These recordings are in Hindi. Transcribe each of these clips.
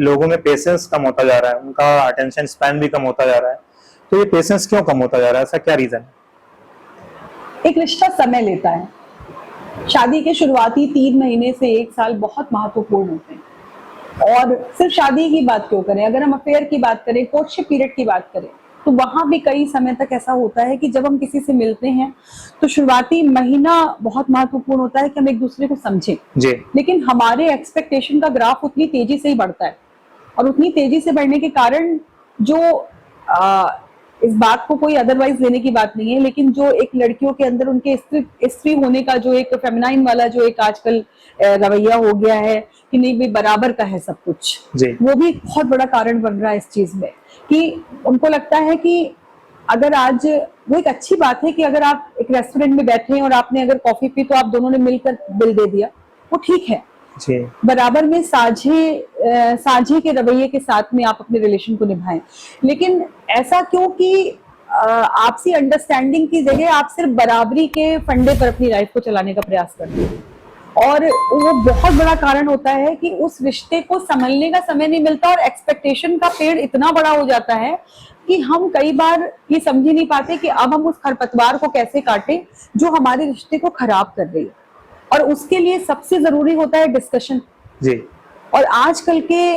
लोगों में पेशेंस कम होता जा रहा है, उनका अटेंशन स्पैन भी कम होता जा रहा है। तो ये पेशेंस क्यों कम होता जा रहा है, ऐसा क्या रीजन है? एक रिश्ता समय लेता है। शादी के शुरुआती 3 महीने से 1 साल बहुत महत्वपूर्ण होते हैं। और सिर्फ शादी की बात क्यों करें, अगर हम अफेयर की बात करें, कोर्टशिप पीरियड की बात करें, तो वहां भी कई समय तक ऐसा होता है कि जब हम किसी से मिलते हैं तो शुरुआती महीना बहुत महत्वपूर्ण होता है कि हम एक दूसरे को समझें जी। लेकिन हमारे एक्सपेक्टेशन का ग्राफ उतनी तेजी से ही बढ़ता है। और उतनी तेजी से बढ़ने के कारण जो इस बात को कोई अदरवाइज लेने की बात नहीं है, लेकिन जो एक लड़कियों के अंदर उनके स्त्री होने का जो एक फेमिनाइन वाला जो एक आजकल रवैया हो गया है कि नहीं भाई बराबर का है सब कुछ, वो भी बहुत बड़ा कारण बन रहा है इस चीज में कि उनको लगता है कि अगर आज वो एक अच्छी बात है कि अगर आप एक रेस्टोरेंट में बैठे हैं और आपने अगर कॉफी पी तो आप दोनों ने मिलकर बिल दे दिया, वो ठीक है। बराबर में साझे के रवैये के साथ में आप अपने रिलेशन को निभाएं। लेकिन ऐसा क्यों कि आपसी अंडरस्टैंडिंग की जगह आप सिर्फ बराबरी के फंडे पर अपनी लाइफ को चलाने का प्रयास करते हैं। और वो बहुत बड़ा कारण होता है कि उस रिश्ते को संभलने का समय नहीं मिलता और एक्सपेक्टेशन का पेड़ इतना बड़ा हो जाता है कि हम कई बार ये समझ ही नहीं पाते कि अब हम उस खरपतवार को कैसे काटें जो हमारे रिश्ते को खराब कर रही है। और उसके लिए सबसे जरूरी होता है डिस्कशन जी। और आजकल के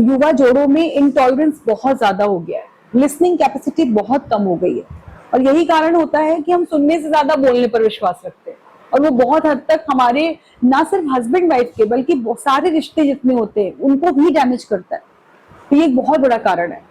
युवा जोड़ों में इंटॉलरेंस बहुत ज्यादा हो गया है, लिसनिंग कैपेसिटी बहुत कम हो गई है और यही कारण होता है कि हम सुनने से ज्यादा बोलने पर विश्वास रखते हैं और वो बहुत हद तक हमारे ना सिर्फ हस्बैंड वाइफ के बल्कि सारे रिश्ते जितने होते हैं उनको भी डैमेज करता है। तो ये एक बहुत बड़ा कारण है।